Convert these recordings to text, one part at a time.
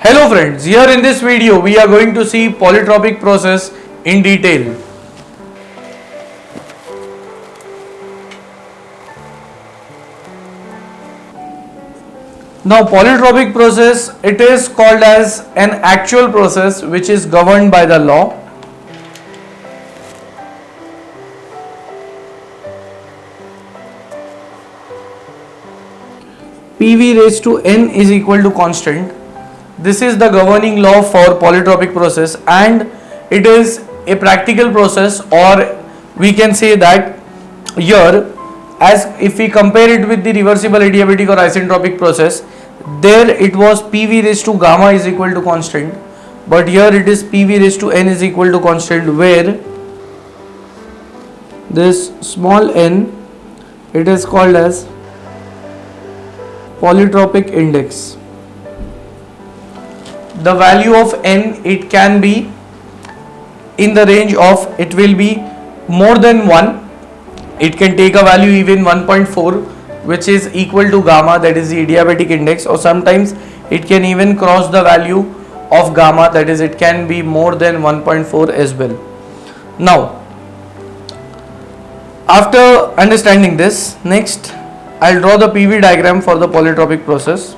Hello friends, here in this video we are going to see polytropic process in detail. Now polytropic process, it is called as an actual process which is governed by the law. PV raised to n is equal to constant. This is the governing law for polytropic process, and it is a practical process, or we can say that here, as if we compare it with the reversible adiabatic or isentropic process, there it was PV raised to gamma is equal to constant, but here it is PV raised to n is equal to constant, where this small n, it is called as polytropic index. The value of n, it can be in the range of, it will be more than 1, it can take a value even 1.4, which is equal to gamma, that is the adiabatic index, or sometimes it can even cross the value of gamma, that is it can be more than 1.4 as well. Now after understanding this, next I'll draw the PV diagram for the polytropic process.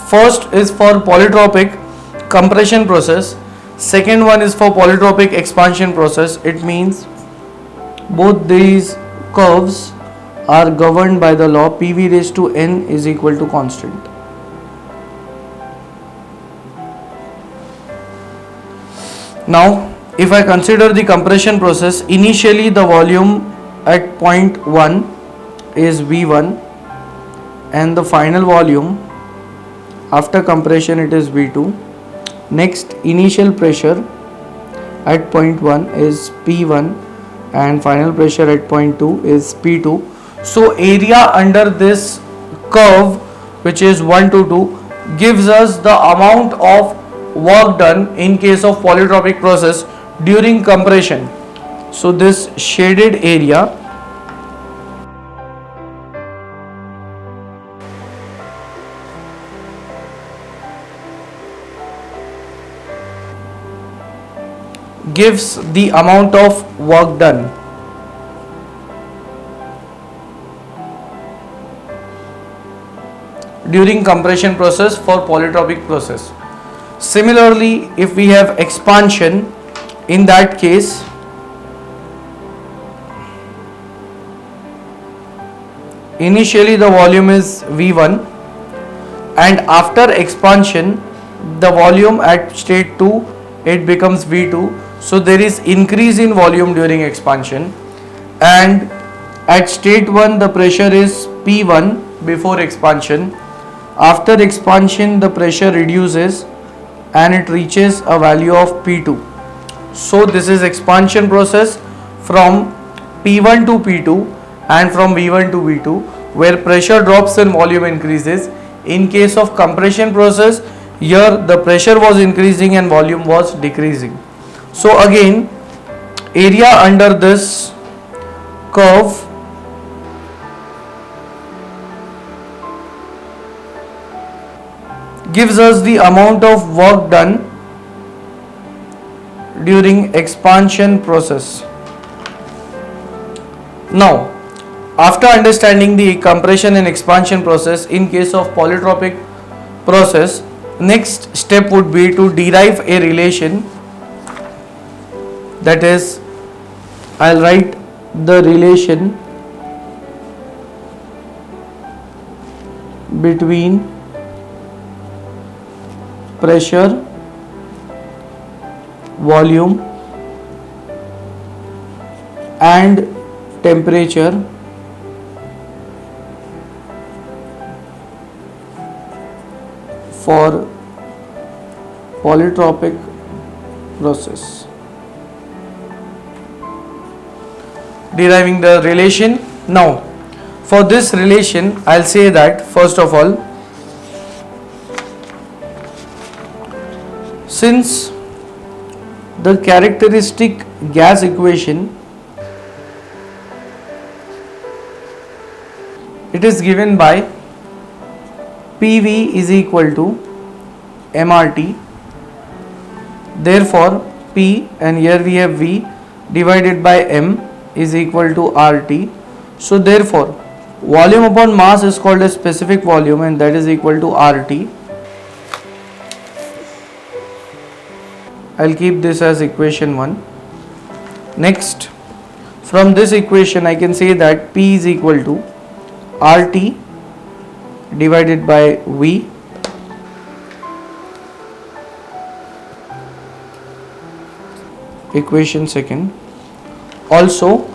First is for polytropic compression process, second one is for polytropic expansion process. It means both these curves are governed by the law PV raised to n is equal to constant. Now if I consider the compression process, initially the volume at point 1 is V1 and the final volume after compression it is V2. Next, initial pressure at point 1 is P1 and final pressure at point 2 is P2. So area under this curve, which is 1 to 2, gives us the amount of work done in case of polytropic process during compression. So this shaded area gives the amount of work done. During compression process for polytropic process. Similarly, if we have expansion, in that case initially the volume is V1 and after expansion the volume at state 2 it becomes V2. So there is increase in volume during expansion, and at state 1 the pressure is P1 before expansion. After expansion the pressure reduces and it reaches a value of P2. So this is expansion process from P1 to P2 and from V1 to V2, where pressure drops and volume increases. In case of compression process, here the pressure was increasing and volume was decreasing. So again, area under this curve gives us the amount of work done during expansion process. Now, after understanding the compression and expansion process in case of polytropic process, next step would be to derive a relation, that is, I'll write the relation between pressure, volume and temperature for polytropic process. Deriving the relation. Now for this relation I'll say that first of all, since the characteristic gas equation, it is given by PV is equal to mRT. Therefore P, and here we have V, divided by M is equal to RT. So therefore volume upon mass is called as specific volume, and that is equal to RT. I'll keep this as equation 1. Next, from this equation I can say that P is equal to RT divided by V. Equation second. Also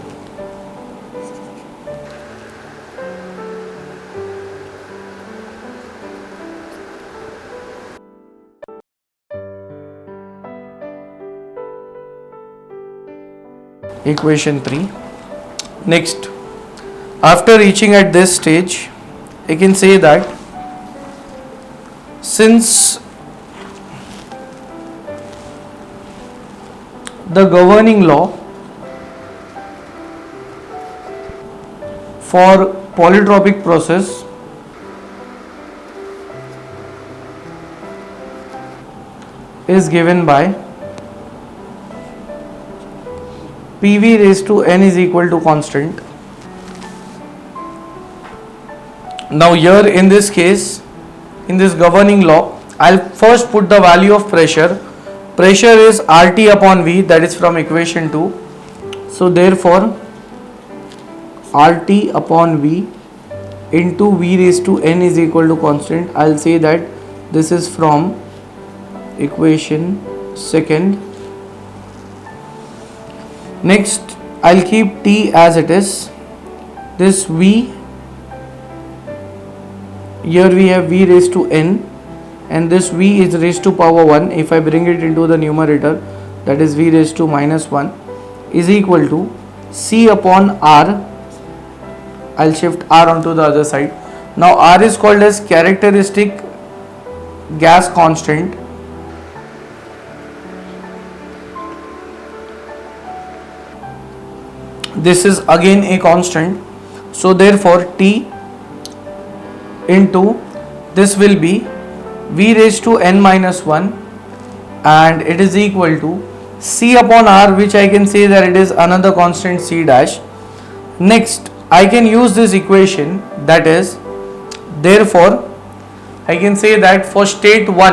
equation 3. Next, after reaching at this stage, I can say that since the governing law for polytropic process is given by PV raised to n is equal to constant. Now here in this case, in this governing law, I'll first put the value of pressure. Pressure is RT upon V, that is from equation 2. So therefore RT upon V into V raised to n is equal to constant. I'll say that this is from equation second. Next, I'll keep T as it is. This V, here we have V raised to n, and this V is raised to power 1. If I bring it into the numerator, that is V raised to minus 1, is equal to C upon R. I'll shift R onto the other side. Now R is called as characteristic gas constant. This is again a constant. So therefore T into this will be V raised to n minus 1, and it is equal to C upon R, which I can say that it is another constant C dash. Next, I can use this equation, that is, therefore I can say that for state 1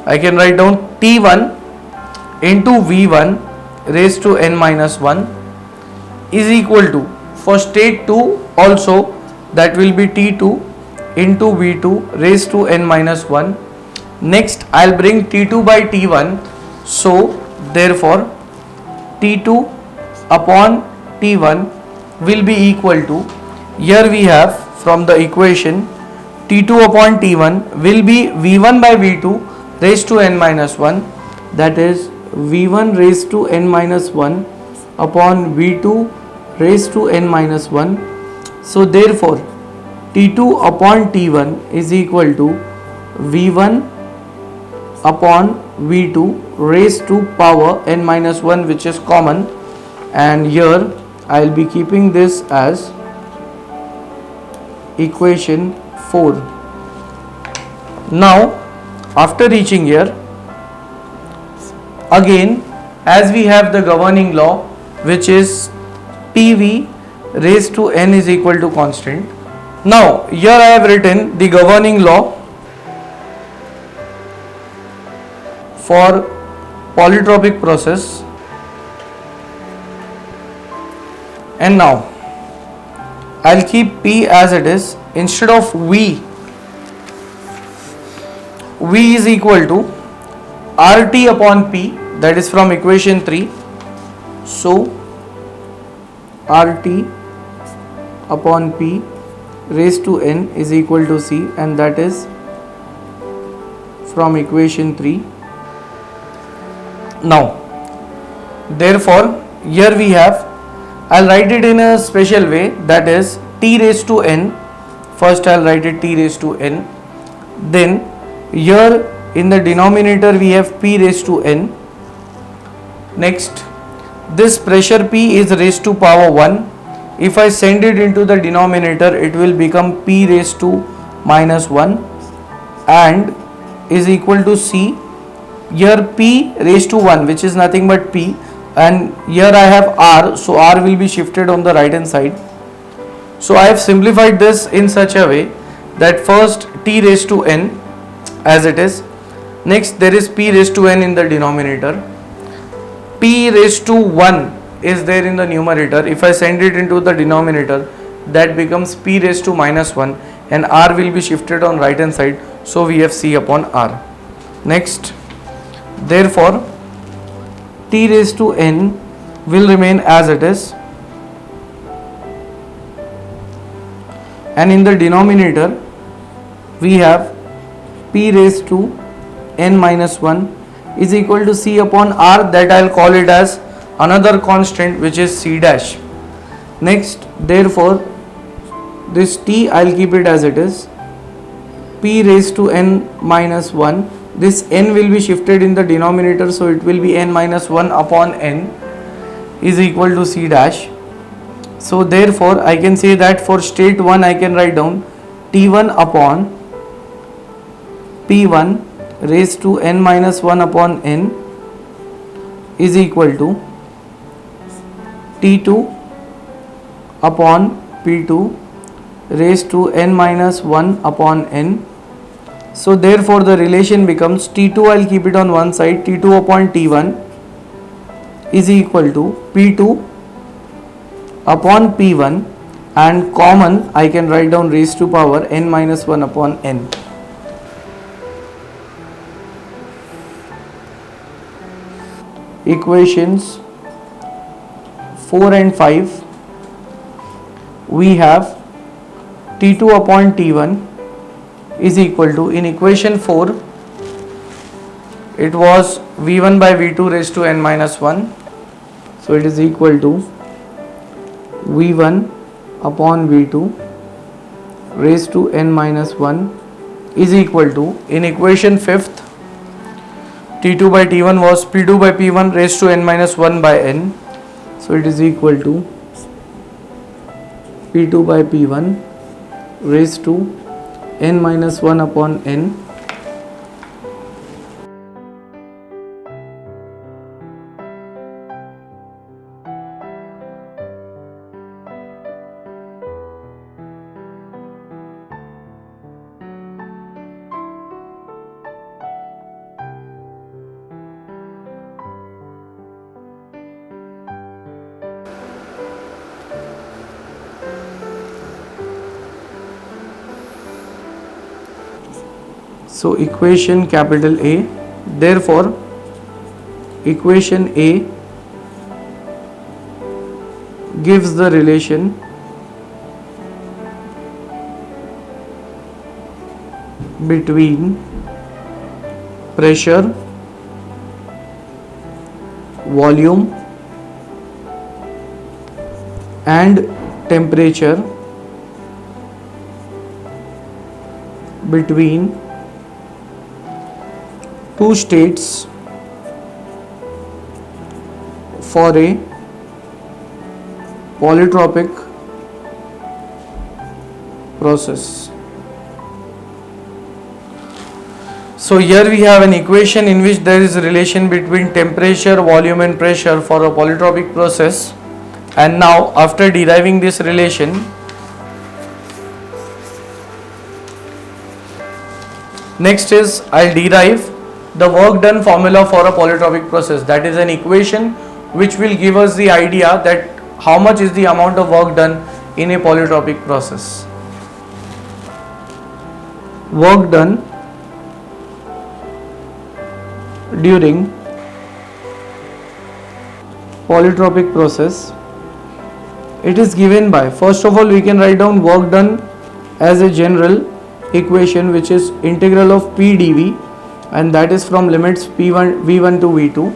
I can write down T1 into V1 raised to n minus 1 is equal to, for state 2 also, that will be T2 into V2 raised to n minus 1. Next, I'll bring T2 by T1. So therefore T2 upon T1 will be equal to, here we have from the equation, T2 upon T1 will be V1 by V2 raised to n minus 1, that is V1 raised to n minus 1 upon V2 raised to n minus 1. So therefore T2 upon T1 is equal to V1 upon V2 raised to power n minus 1, which is common, and here I'll be keeping this as equation 4. Now after reaching here, again as we have the governing law, which is PV raised to n is equal to constant. Now here I have written the governing law for polytropic process, and now I'll keep P as it is. Instead of V is equal to RT upon P, that is from equation 3. So RT upon P raised to n is equal to C, and that is from equation 3. Now, therefore, here we have, I'll write it in a special way, that is t raised to n. First I'll write it t raised to n. Then here in the denominator we have p raised to n. Next, this pressure P is raised to power 1. If I send it into the denominator, it will become P raised to minus 1 and is equal to C. Here P raised to 1, which is nothing but P, and here I have R, so R will be shifted on the right hand side. So I have simplified this in such a way that first T raised to n as it is. Next there is P raised to n in the denominator. P raised to 1 is there in the numerator. If I send it into the denominator, that becomes P raised to minus 1 and R will be shifted on right hand side. So we have C upon R. Next, therefore T raised to n will remain as it is, and in the denominator we have P raised to n minus 1 is equal to C upon R, that I will call it as another constant, which is C dash. Next, therefore this T I will keep it as it is, P raised to n minus 1, this n will be shifted in the denominator, so it will be n minus 1 upon n is equal to C dash. So therefore I can say that for state 1 I can write down T1 upon P1 raised to n minus 1 upon n is equal to T2 upon P2 raised to n minus 1 upon n. So therefore the relation becomes T2, I will keep it on one side, T2 upon T1 is equal to P2 upon P1, and common I can write down raised to power n minus 1 upon n. Equations 4 and 5, we have T2 upon T1 is equal to, in equation 4 it was V1 by V2 raised to n minus 1, so it is equal to V1 upon V2 raised to n minus 1 is equal to, in equation 5th T2 by T1 was P2 by P1 raised to n minus 1 by n, so it is equal to P2 by P1 raised to n minus 1 upon n. So equation capital A, therefore equation A gives the relation between pressure, volume and temperature between two states for a polytropic process. So here we have an equation in which there is a relation between temperature, volume and pressure for a polytropic process, and now after deriving this relation, next is I'll derive the work done formula for a polytropic process. That is an equation which will give us the idea that how much is the amount of work done in a polytropic process. Work done during polytropic process, it is given by, first of all we can write down work done as a general equation, which is integral of P dV, and that is from limits v1 to v2.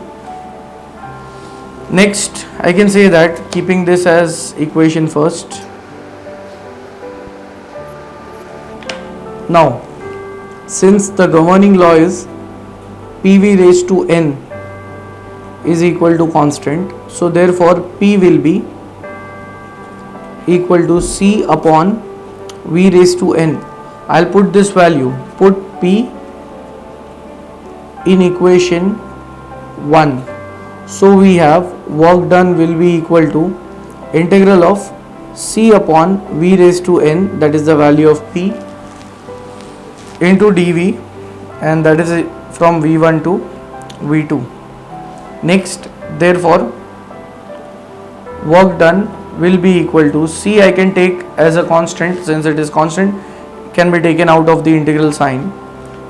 Next, I can say that keeping this as equation first. Now, since the governing law is PV raised to n is equal to constant, so therefore P will be equal to C upon V raised to n. I'll put this value, put P in equation 1. So we have work done will be equal to integral of C upon V raised to n, that is the value of P, into dV, and that is from V1 to V2. Next, therefore work done will be equal to C, I can take as a constant, since it is constant can be taken out of the integral sign,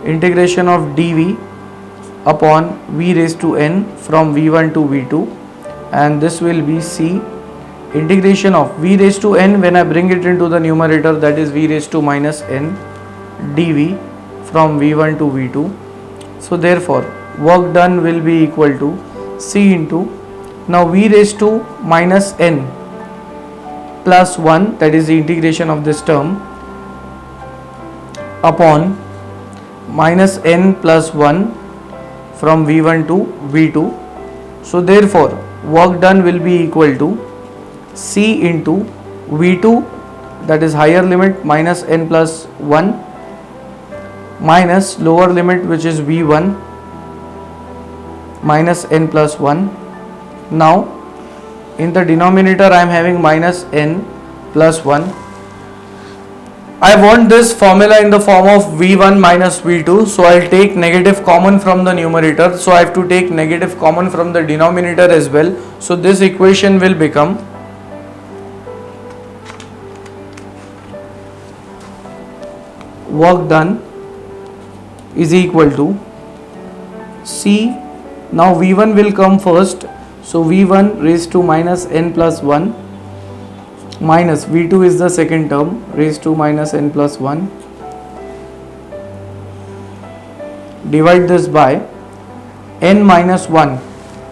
integration of dV upon V raised to n from V1 to V2, and this will be C integration of V raised to n, when I bring it into the numerator, that is V raised to minus n dV from V1 to V2. So therefore work done will be equal to C into, now V raised to minus n plus 1, that is the integration of this term, upon minus n plus 1 from V1 to V2. So therefore work done will be equal to C into V2, that is higher limit minus n plus 1, minus lower limit which is V1 minus n plus 1. Now in the denominator I am having minus n plus 1. I want this formula in the form of V1 minus V2, so I'll take negative common from the numerator, so I have to take negative common from the denominator as well. So this equation will become work done is equal to C, now V1 will come first, so V1 raised to minus n plus 1 minus V2 is the second term raised to minus n plus 1, divide this by n minus 1.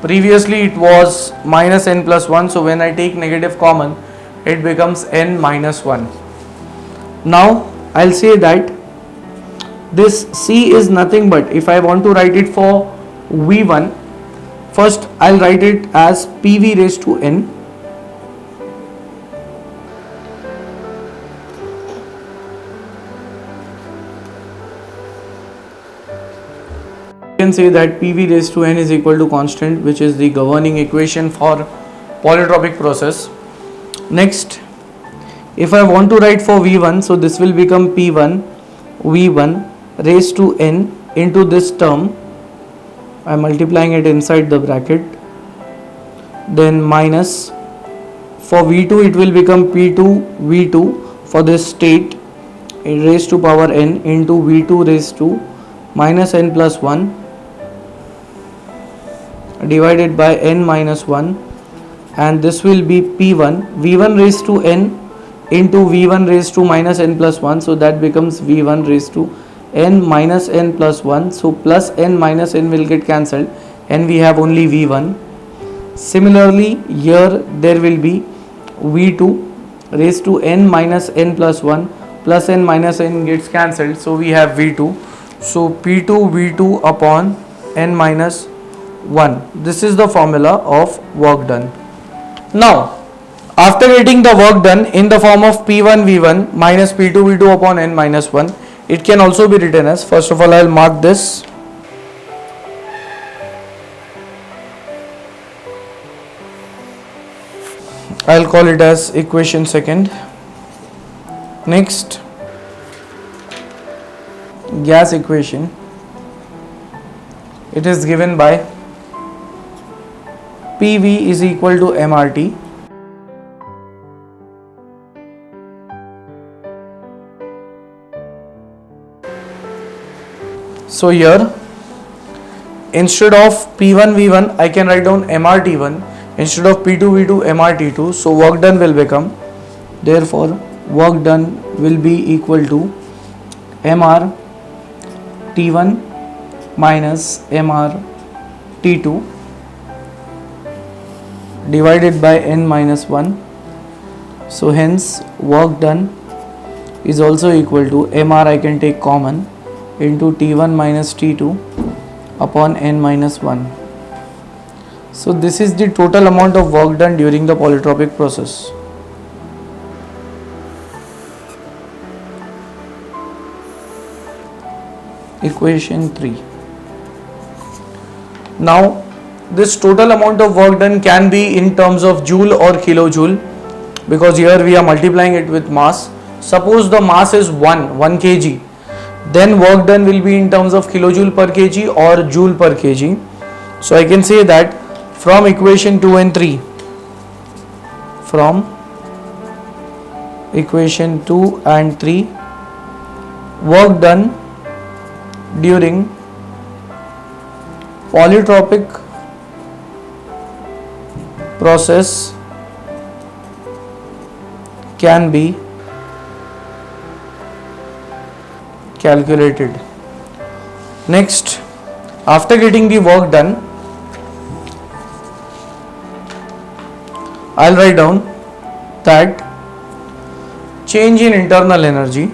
Previously it was minus n plus 1, so when I take negative common it becomes n minus 1. Now I'll say that this C is nothing but, if I want to write it for V1, first I'll write it as PV raised to n can say that PV raised to n is equal to constant, which is the governing equation for polytropic process. Next, if I want to write for V1, so this will become P1 V1 raised to n into this term, I am multiplying it inside the bracket, then minus for V2 it will become P2 V2 for this state raised to power n into V2 raised to minus n plus 1 divided by n minus 1, and this will be P1 V1 raised to n into V1 raised to minus n plus 1, so that becomes V1 raised to n minus n plus 1, so plus n minus n will get cancelled and we have only V1. Similarly here there will be V2 raised to n minus n plus 1, plus n minus n gets cancelled, so we have V2. So P2 V2 upon n minus 1. This is the formula of work done. Now after getting the work done in the form of P1 V1 minus P2 V2 upon n minus 1, it can also be written as, first of all I will mark this, I will call it as equation second. Next, gas equation, it is given by PV is equal to MRT. So here instead of P1 V1 I can write down MRT1 instead of P2 V2 MRT2. So work done will become, therefore work done will be equal to MR T1 minus mr T2 divided by n minus 1. So hence work done is also equal to mr, I can take common, into T1 minus T2 upon n minus 1. So this is the total amount of work done during the polytropic process. Equation 3. Now this total amount of work done can be in terms of joule or kilojoule, because here we are multiplying it with mass. Suppose the mass is 1 kg, then work done will be in terms of kilojoule per kg or joule per kg. So I can say that from equation 2 and 3, from equation 2 and 3, work done during polytropic process can be calculated. Next, after getting the work done, I'll write down that change in internal energy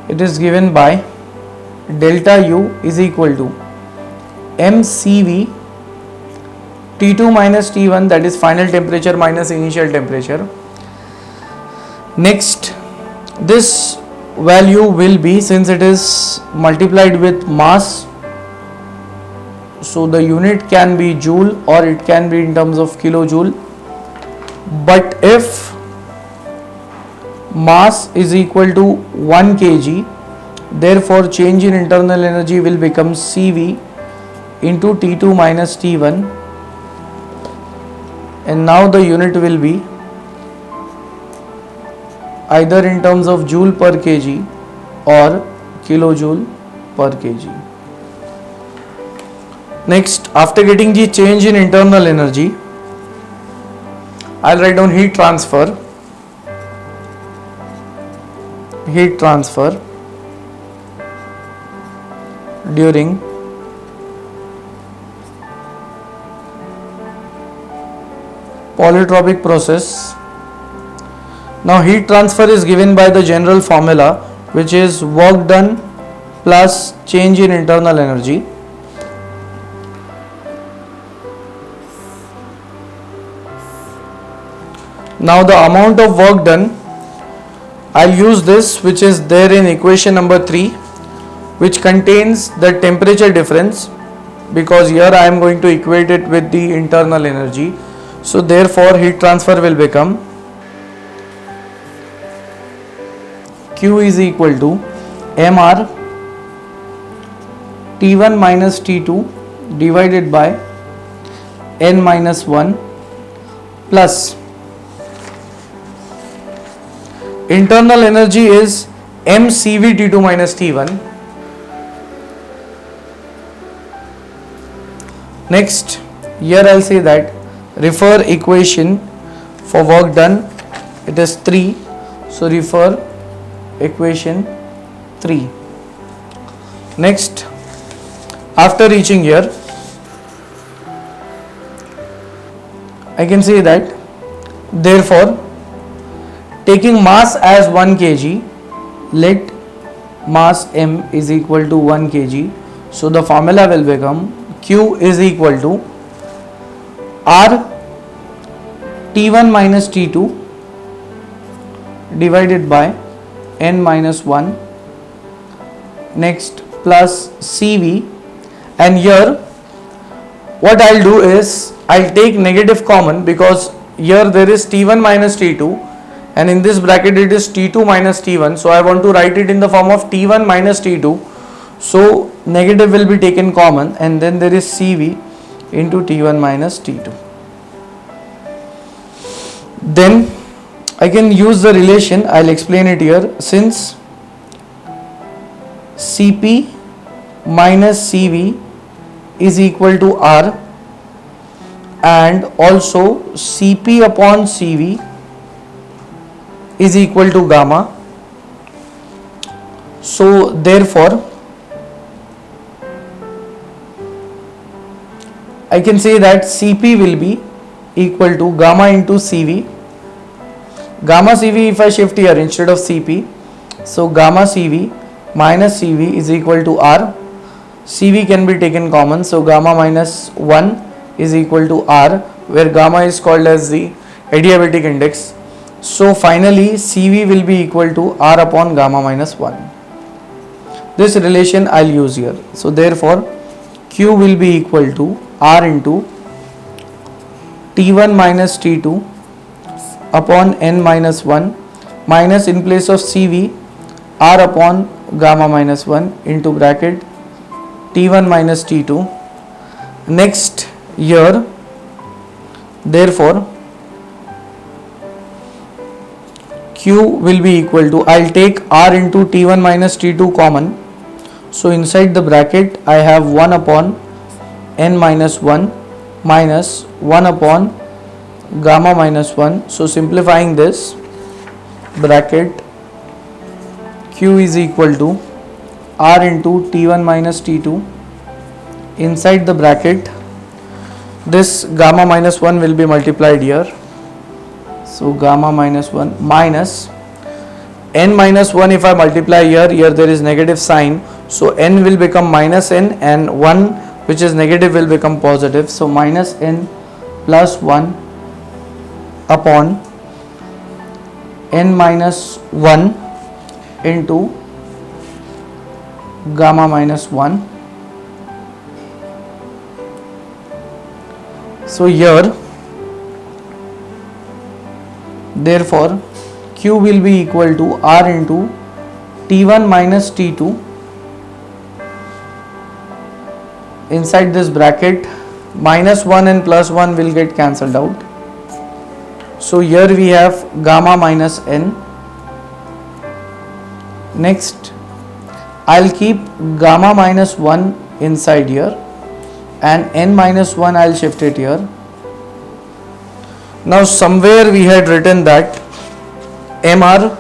it is given by delta U is equal to mCV T2 minus T1, that is final temperature minus initial temperature. Next, this value will be, since it is multiplied with mass, so the unit can be joule or it can be in terms of kilojoule. But if mass is equal to 1 kg, therefore change in internal energy will become CV into T2 minus T1, and now the unit will be either in terms of joule per kg or kilojoule per kg. Next, after getting the change in internal energy, I'll write down heat transfer during polytropic process. Now heat transfer is given by the general formula, which is work done plus change in internal energy. Now the amount of work done, I'll use this which is there in equation number 3, which contains the temperature difference, because here I am going to equate it with the internal energy. So therefore heat transfer will become Q is equal to mR T1 minus T2 divided by n minus 1 plus internal energy is mCV T2 minus T1. Next, here I'll say that refer equation for work done, it is 3, so refer equation 3. Next, after reaching here, I can say that therefore taking mass as 1 kg, let mass m is equal to 1 kg, so the formula will become Q is equal to R T1 minus T2 divided by n minus 1, next plus CV, and here what I'll do is I'll take negative common, because here there is T1 minus T2 and in this bracket it is T2 minus T1, so I want to write it in the form of T1 minus T2, so negative will be taken common and then there is CV into T1 minus T2. Then I can use the relation, I'll explain it here, since Cp minus Cv is equal to R and also Cp upon Cv is equal to gamma. So therefore I can say that Cp will be equal to gamma into Cv. Gamma Cv, if I shift here instead of Cp, so gamma Cv minus Cv is equal to R. Cv can be taken common, so gamma minus 1 is equal to R, where gamma is called as the adiabatic index. So finally Cv will be equal to R upon gamma minus 1. This relation I'll use here. So therefore Q will be equal to R into T1 minus T2 upon N minus 1 minus, in place of Cv, R upon gamma minus 1 into bracket T1 minus T2. Next here, therefore Q will be equal to, I'll take R into T1 minus T2 common. So inside the bracket I have 1 upon N minus 1 minus 1 upon gamma minus 1. So simplifying this, bracket Q is equal to R into T1 minus T2. Inside the bracket, this gamma minus 1 will be multiplied here. So gamma minus 1 minus N minus 1, if I multiply here there is negative sign. So N will become minus N and 1 which is negative will become positive. So minus N plus 1 upon N minus 1 into gamma minus 1. So here, therefore Q will be equal to R into T1 minus T2. Inside this bracket, minus 1 and plus 1 will get cancelled out. So here we have gamma minus N. Next, I'll keep gamma minus 1 inside here and N minus 1 I'll shift it here. Now somewhere we had written that Mr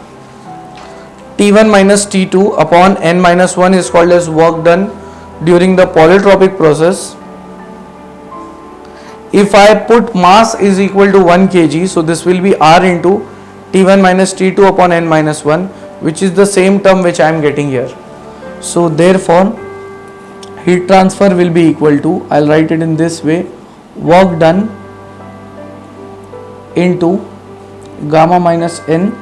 T1 minus T2 upon N minus 1 is called as work done during the polytropic process. If I put mass is equal to 1 kg, so this will be R into T1 minus T2 upon N minus 1, which is the same term which I am getting here. So therefore heat transfer will be equal to, I'll write it in this way, work done into gamma minus N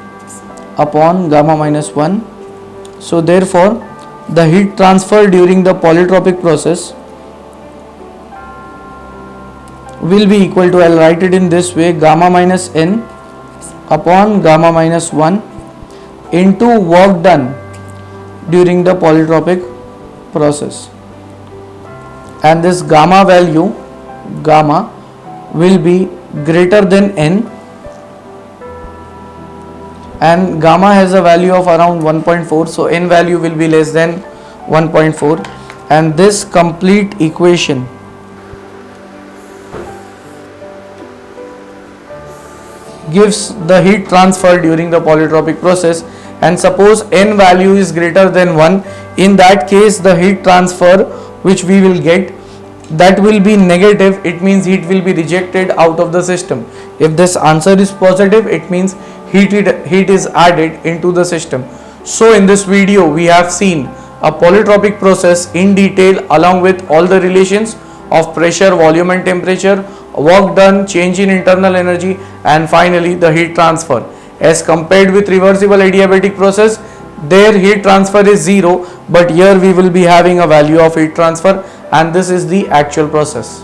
upon gamma minus 1. So therefore the heat transfer during the polytropic process will be equal to, I'll write it in this way, gamma minus N upon gamma minus 1 into work done during the polytropic process. And this gamma value, gamma, will be greater than N, and gamma has a value of around 1.4, so N value will be less than 1.4, and this complete equation gives the heat transfer during the polytropic process. And suppose N value is greater than 1, in that case the heat transfer which we will get, that will be negative. It means heat will be rejected out of the system. If this answer is positive, it means heat is added into the system. So in this video we have seen a polytropic process in detail along with all the relations of pressure, volume and temperature, work done, change in internal energy, and finally the heat transfer. As compared with reversible adiabatic process, their heat transfer is 0, but here we will be having a value of heat transfer, and this is the actual process.